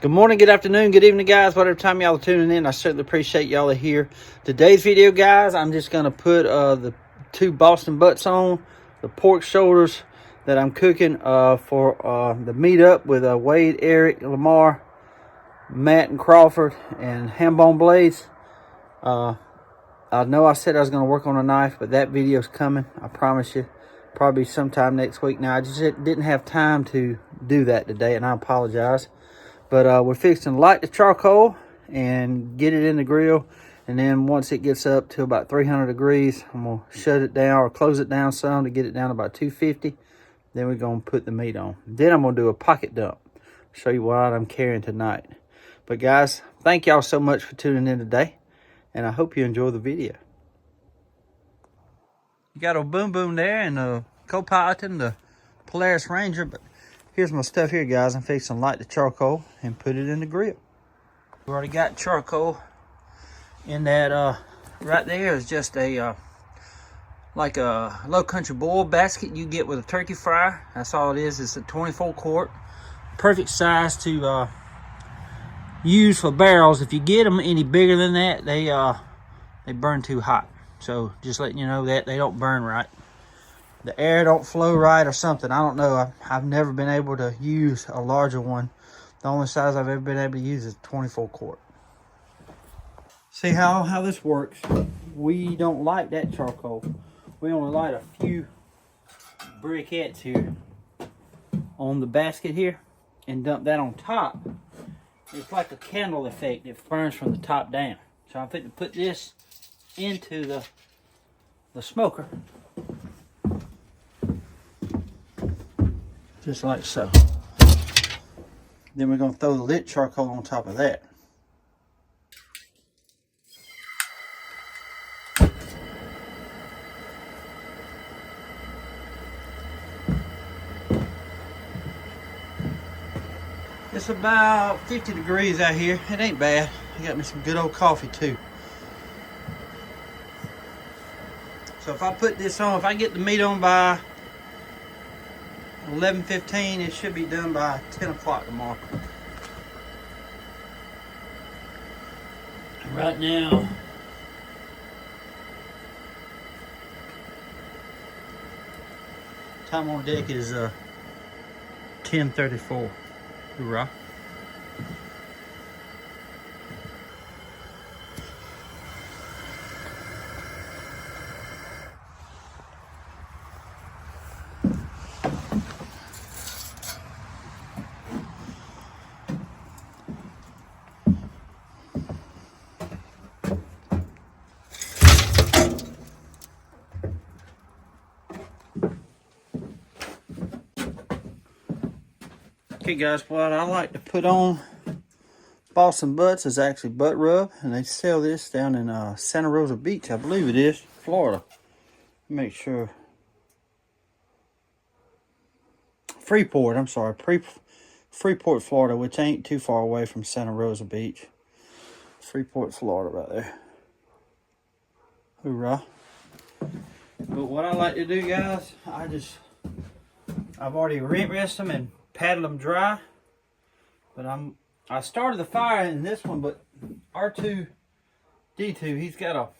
Good morning, good afternoon, good evening, guys. Whatever time y'all are tuning in, I certainly appreciate y'all are here. Today's video, guys, I'm just going to put the two Boston butts on, the pork shoulders that I'm cooking for the meetup with Wade, Eric, Lamar, Matt, and Crawford, and ham bone blades. I know I said I was going to work on a knife, but that video's coming. I promise you. Probably sometime next week. Now, I just didn't have time to do that today, and I apologize. But we're fixing to light the charcoal and get it in the grill. And then once it gets up to about 300 degrees, I'm going to shut it down or close it down some to get it down to about 250. Then we're going to put the meat on. Then I'm going to do a pocket dump. Show you what I'm carrying tonight. But guys, thank y'all so much for tuning in today. And I hope you enjoy the video. You got a Boom Boom there and a co-piloting the Polaris Ranger. But here's my stuff here, guys. I'm fixing to light the charcoal and put it in the grill. We already got charcoal in that. Right there is just a like a low country boil basket you get with a turkey fryer. That's all it is. It's a 24 quart, perfect size to use for barrels. If you get them any bigger than that, they burn too hot. So just letting you know that they don't burn right. The air don't flow right or something. I don't know. I've never been able to use a larger one. The only size I've ever been able to use is 24 quart. See how this works? We don't light that charcoal. We only light a few briquettes here on the basket here and dump that on top. It's like a candle effect. It burns from the top down. So I'm going to put this into the smoker. Just like so. Then we're going to throw the lit charcoal on top of that. It's about 50 degrees out here. It ain't bad. I got me some good old coffee too. So if I put this on, if I get the meat on by 11:15, it should be done by 10 o'clock tomorrow. Right now, time on deck is 10:34. Hoorah. Okay guys, what I like to put on Boston butts is actually butt rub, and they sell this down in Santa Rosa Beach, I believe it is, Florida. Make sure. Freeport, I'm sorry, Freeport, Florida, which ain't too far away from Santa Rosa Beach. Freeport, Florida right there. Hoorah. But what I like to do, guys, I've already rinsed them and patted them dry. But I started the fire in this one, but R2D2, he's got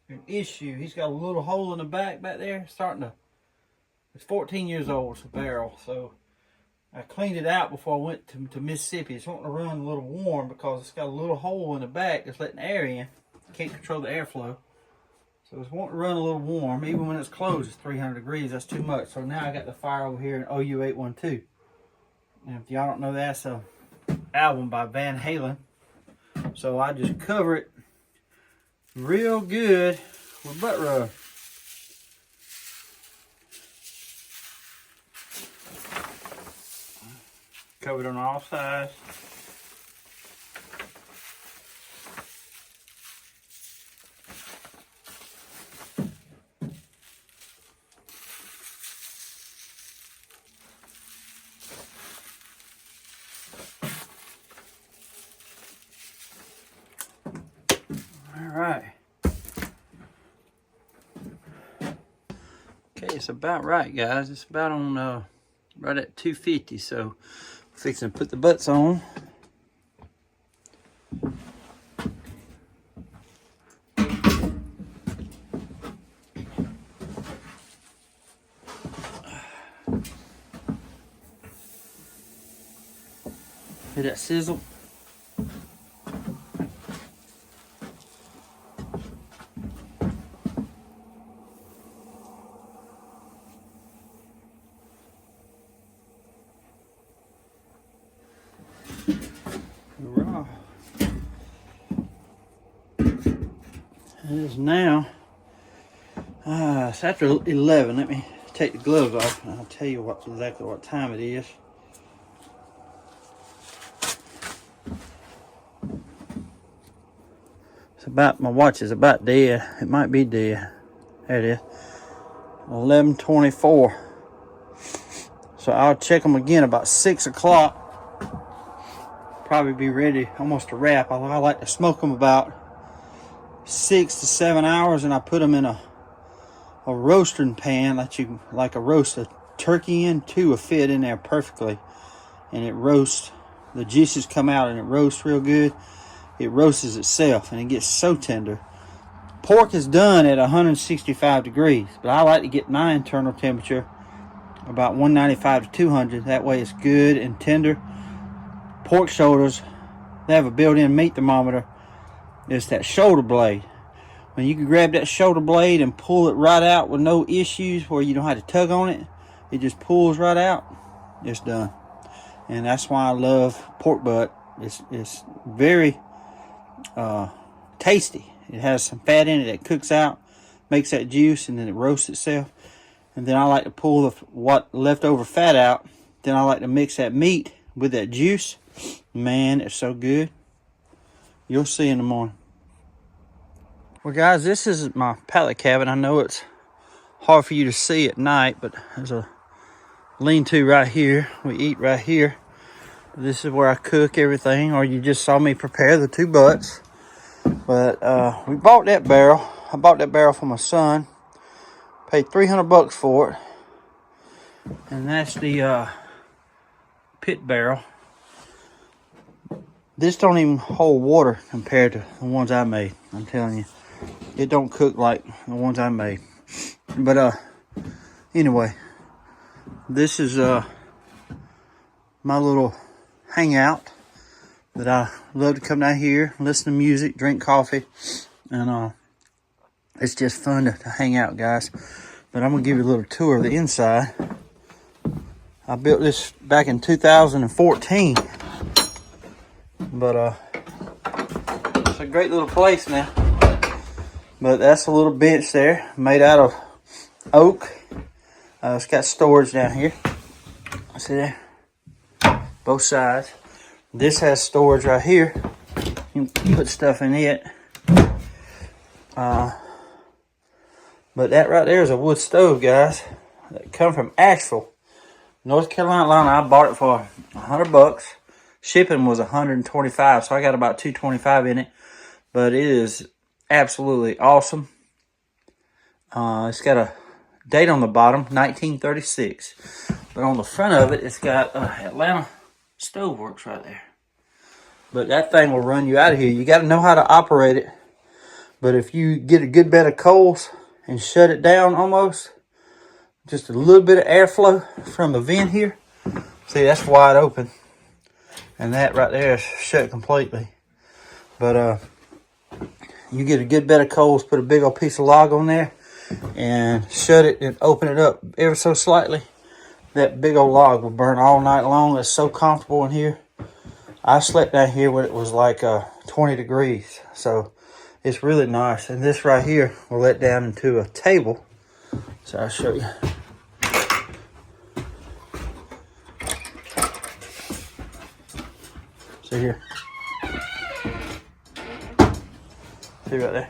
an issue. He's got a little hole in the back there, it's 14 years old, it's a barrel. So I cleaned it out before I went to Mississippi. It's wanting to run a little warm because it's got a little hole in the back that's letting air in. Can't control the airflow. So it's wanting to run a little warm. Even when it's closed, it's 300 degrees. That's too much. So now I got the fire over here in OU812. And if y'all don't know, that's a album by Van Halen. So I just cover it real good with butt rub. Cover it on all sides. Alright. Okay, it's about right, guys. It's about on right at 250, so fixing to put the butts on. Hear that sizzle? Hurrah. It is now, it's after 11. Let me take the gloves off and I'll tell you exactly what time it is. It's about, my watch is about dead. It might be dead. There it is. 11:24. So I'll check them again about 6 o'clock. Probably be ready almost to wrap. I like to smoke them about 6 to 7 hours, and I put them in a roasting pan that you like a roast a turkey in too will fit in there perfectly, and it roasts. The juices come out and it roasts real good. It roasts itself and it gets so tender. Pork is done at 165 degrees, but I like to get my internal temperature about 195 to 200. That way it's good and tender. Pork shoulders, they have a built-in meat thermometer. It's that shoulder blade. When you can grab that shoulder blade and pull it right out with no issues, where you don't have to tug on it, it just pulls right out. It's done. And that's why I love pork butt. It's very tasty. It has some fat in it that cooks out, makes that juice, and then it roasts itself. And then I like to pull what leftover fat out. Then I like to mix that meat with that juice. Man, it's so good. You'll see in the morning. Well, guys, this is my pallet cabin. I know it's hard for you to see at night, but there's a lean-to right here. We eat right here. This is where I cook everything, or you just saw me prepare the 2 butts. But we bought that barrel. I bought that barrel for my son. Paid $300 for it. And that's the pit barrel. This don't even hold water compared to the ones I made. I'm telling you, it don't cook like the ones I made. But anyway, this is my little hangout that I love to come down here, listen to music, drink coffee, and it's just fun to hang out, guys. But I'm gonna give you a little tour of the inside. I built this back in 2014. But it's a great little place now. But that's a little bench there, made out of oak. It's got storage down here. See there? Both sides. This has storage right here. You can put stuff in it. But that right there is a wood stove, guys. That come from Asheville, North Carolina. I bought it for $100. Shipping was $125, so I got about $225 in it. But it is absolutely awesome. It's got a date on the bottom, 1936. But on the front of it, it's got Atlanta Stove Works right there. But that thing will run you out of here. You got to know how to operate it. But if you get a good bed of coals and shut it down almost, just a little bit of airflow from the vent here. See, that's wide open. And that right there is shut completely. But you get a good bed of coals, put a big old piece of log on there, and shut it and open it up ever so slightly. That big old log will burn all night long. It's so comfortable in here. I slept down here when it was like 20 degrees. So it's really nice. And this right here will let down into a table. So I'll show you. See here. See right there.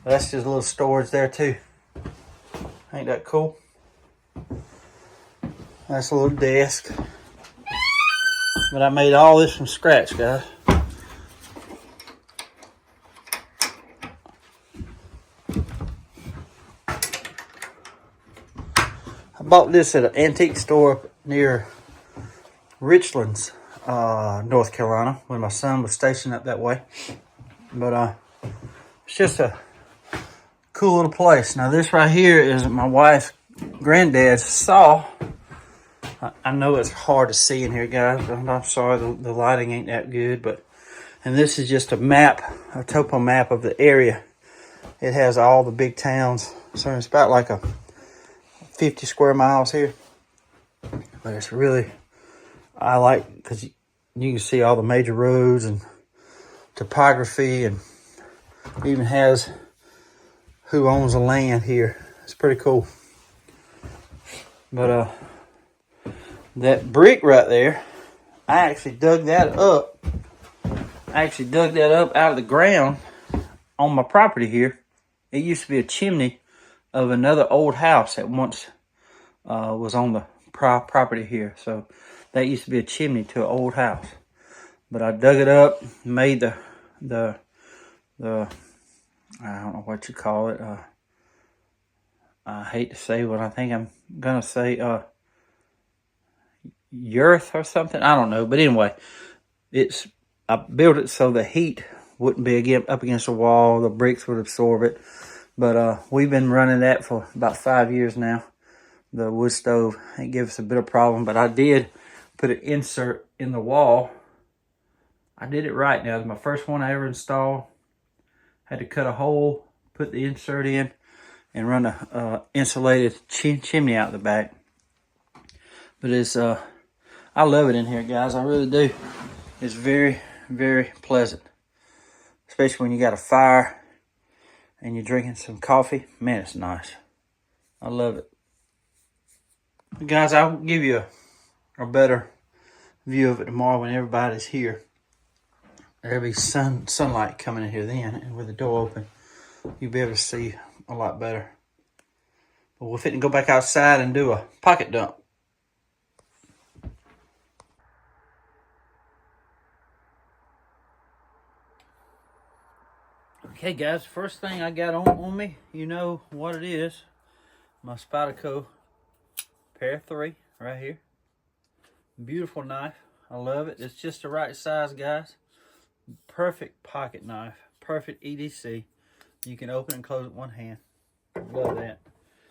That's just a little storage there too. Ain't that cool? That's a little desk. But I made all this from scratch, guys. I bought this at an antique store near Richlands, North Carolina, when my son was stationed up that way. But it's just a cool little place. Now this right here is my wife's granddad's saw. I know it's hard to see in here, guys. I'm sorry, the lighting ain't that good, but, and this is just a map, a topo map of the area. It has all the big towns. So it's about like a 50 square miles here. But it's really, I like, because you can see all the major roads and topography, and even has who owns the land here. It's pretty cool. But that brick right there, I actually dug that up. Out of the ground on my property here. It used to be a chimney of another old house that once was on the property here. So that used to be a chimney to an old house. But I dug it up, made the I don't know what you call it. I hate to say what I think I'm gonna say. Earth or something. I don't know. But anyway, I built it so the heat wouldn't be up against the wall. The bricks would absorb it. But we've been running that for about 5 years now. The wood stove, it gives us a bit of problem, but I did put an insert in the wall. I did it right now. It was my first one I ever installed. Had to cut a hole, put the insert in, and run a insulated chimney out the back. But it's I love it in here, guys. I really do. It's very, very pleasant, especially when you got a fire and you're drinking some coffee. Man, it's nice. I love it. Guys, I'll give you a better view of it tomorrow when everybody's here. There'll be sunlight coming in here then, and with the door open, you'll be able to see a lot better. But we'll fit and go back outside and do a pocket dump. Okay, guys, first thing I got on me, you know what it is. My Spyderco Pair 3 right here. Beautiful knife. I love it. It's just the right size, guys. Perfect pocket knife. Perfect EDC. You can open and close it with one hand. Love that.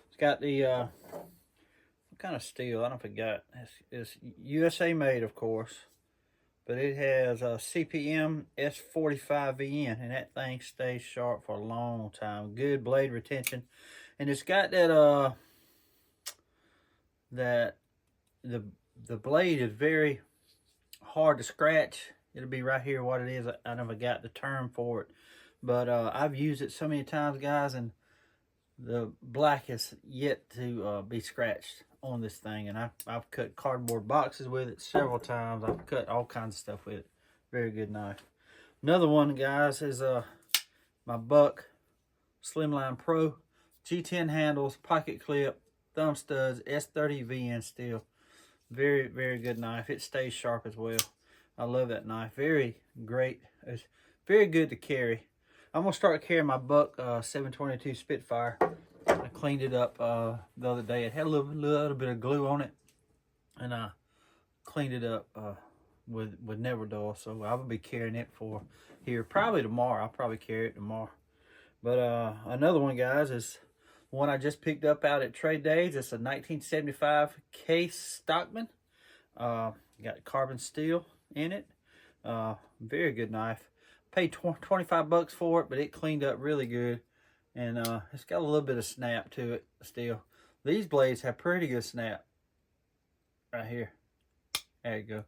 It's got the, what kind of steel? I don't forget. It's USA made, of course. But it has a CPM S45VN, and that thing stays sharp for a long time. Good blade retention. And it's got that, the blade is very hard to scratch. It'll be right here what it is. I never got the term for it. But I've used it so many times, guys, and the black is yet to be scratched on this thing. And I've cut cardboard boxes with it several times. I've cut all kinds of stuff with it. Very good knife. Another one, guys, is my Buck Slimline Pro. G10 handles, pocket clip, thumb studs, S30VN steel. Very, very good knife. It stays sharp as well. I love that knife. Very great. It's very good to carry. I'm going to start carrying my Buck 722 Spitfire. I cleaned it up the other day. It had a little bit of glue on it. And I cleaned it up with Neverdull. So I will be carrying it for here probably tomorrow. I'll probably carry it tomorrow. But another one, guys, is one I just picked up out at Trade Days. It's a 1975 Case Stockman. Got carbon steel in it. Very good knife. Paid 25 bucks for it, but it cleaned up really good. And it's got a little bit of snap to it still. These blades have pretty good snap. Right here. There you go.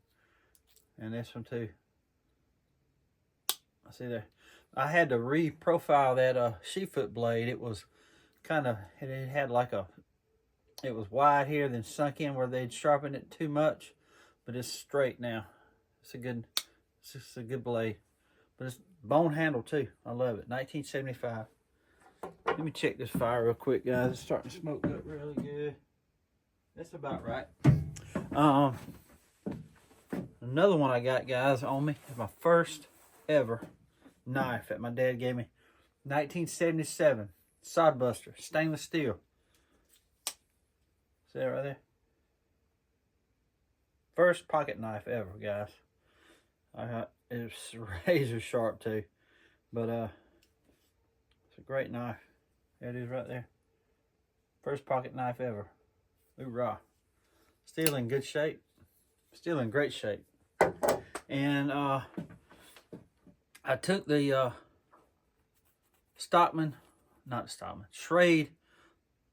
And this one too. I see there. I had to re-profile that sheepfoot blade. It was kind of, it had like a, it was wide here, then sunk in where they'd sharpened it too much. But it's straight now. It's just a good blade. But it's bone handle too. I love it. 1975. Let me check this fire real quick, guys. It's starting to smoke up really good. That's about right. Another one I got, guys, on me is my first ever knife that my dad gave me. 1977 Sodbuster, stainless steel. See that right there? First pocket knife ever, guys. It's razor sharp too, but it's a great knife. There it is right there. First pocket knife ever. Hoorah! Still in good shape. Still in great shape. And I took the Schrade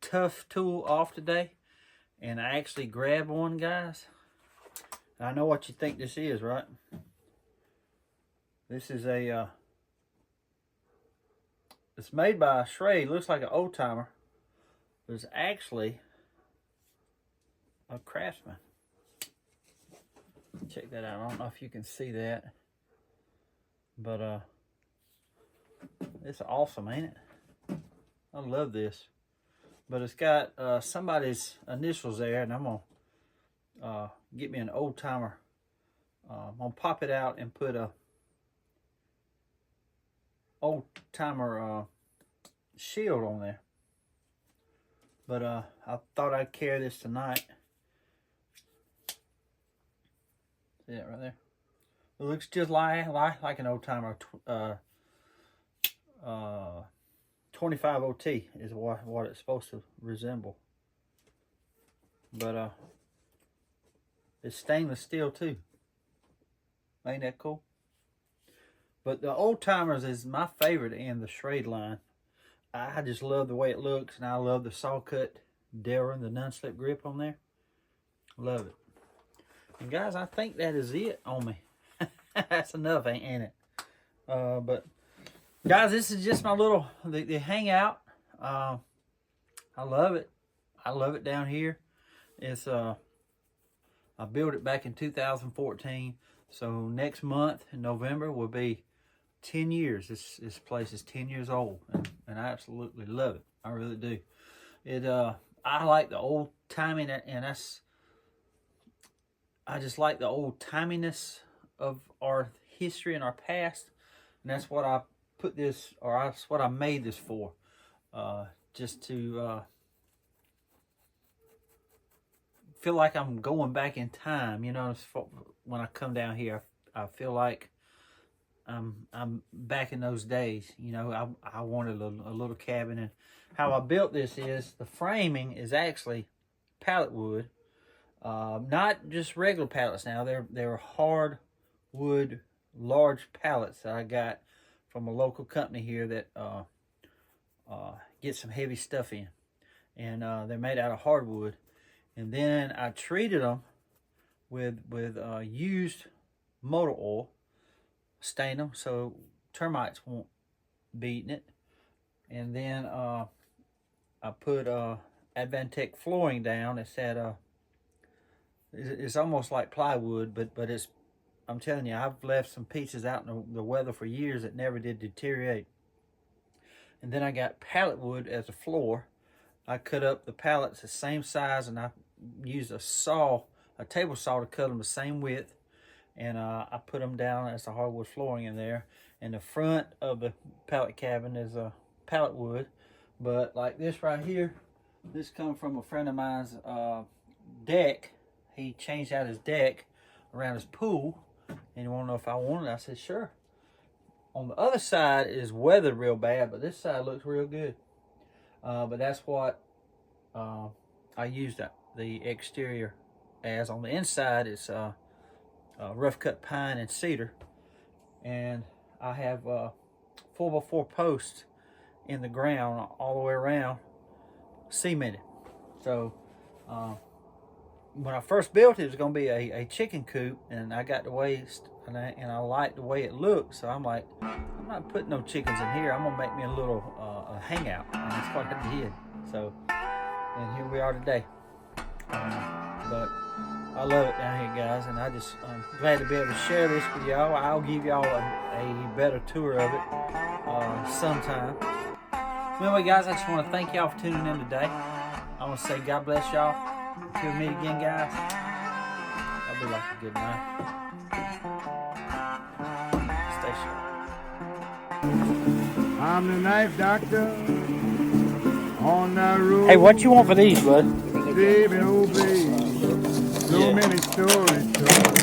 Tough tool off today. And I actually grabbed one, guys. I know what you think this is, right? This is a, it's made by Schrade. Looks like an old timer. But it's actually a Craftsman. Check that out. I don't know if you can see that. But, it's awesome, ain't it? I love this. But it's got somebody's initials there, and I'm going to get me an old timer. I'm going to pop it out and put a old timer shield on there. But I thought I'd carry this tonight. See that right there? It looks just like an old timer. 25 OT is what it's supposed to resemble. But it's stainless steel too. Ain't that cool? But the old timers is my favorite in the Schrade line. I just love the way it looks, and I love the saw cut Delrin, the non-slip grip on there. Love it. And guys, I think that is it on me. That's enough, ain't it? But guys, this is just my little the hangout. I love it. I love it down here. It's I built it back in 2014. So next month in November will be 10 years. This place is 10 years old, and I absolutely love it. I really do. It I like the old timing, and I just like the old timiness of our history and our past, and that's what I put this, or that's what I made this for. Just to feel like I'm going back in time. You know, when I come down here, I feel like I'm back in those days. You know, I wanted a little cabin, and how I built this is the framing is actually pallet wood, not just regular pallets. Now they're hard wood, large pallets that I got from a local company here that gets some heavy stuff in, and they're made out of hardwood. And then I treated them with used motor oil, stain them so termites won't be eating it. And then I put Advantech flooring down. It's it's almost like plywood, but it's, I'm telling you, I've left some pieces out in the weather for years that never did deteriorate. And then I got pallet wood as a floor. I cut up the pallets the same size, and I used a table saw to cut them the same width. And I put them down as the hardwood flooring in there. And the front of the pallet cabin is a pallet wood. But like this right here, this comes from a friend of mine's deck. He changed out his deck around his pool, and he wanted to know if I wanted it. I said, sure. On the other side is weathered real bad, but this side looks real good. But that's what I used the exterior as. On the inside, it's rough cut pine and cedar. And I have 4x4 posts in the ground all the way around, cemented. So when I first built it, it was going to be a chicken coop, and I got the waste, and I liked the way it looked. So I'm like, I'm not putting no chickens in here. I'm gonna make me a little a hangout, and that's what I did. So, and here we are today. But I love it down here, guys, and I'm glad to be able to share this with y'all. I'll give y'all a better tour of it sometime. Anyway, guys, I just want to thank y'all for tuning in today. I want to say God bless y'all. Until we meet again, guys, I'll be like a good night. Stay sharp. I'm the knife doctor on the road. Hey, what you want for these, bud? Baby, oh baby, so many stories told.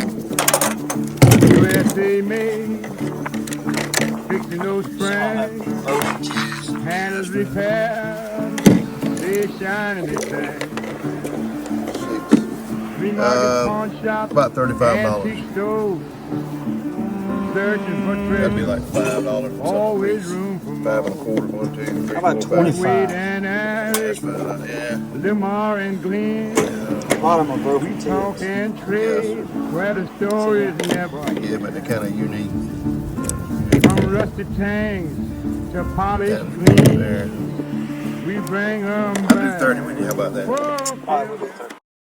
USA made, fixing those springs, handles repaired, they shine and they shine. market, pawn shop, About $35. antique stores. Searching for That'd be treasure. like $5 for Always something. room for 5 more.1/4, 1, 2, 3, How about 4, 5. 25? And That's Eric, fine. Yeah. Lamar and Glenn. A lot of them are broken Talk too. and trade, where the stories never end. Yeah, but they're kind of unique. From rusty tanks to polished Kind of there. gleams, we bring them I'll do back. 30 with you. How about that? Whoa,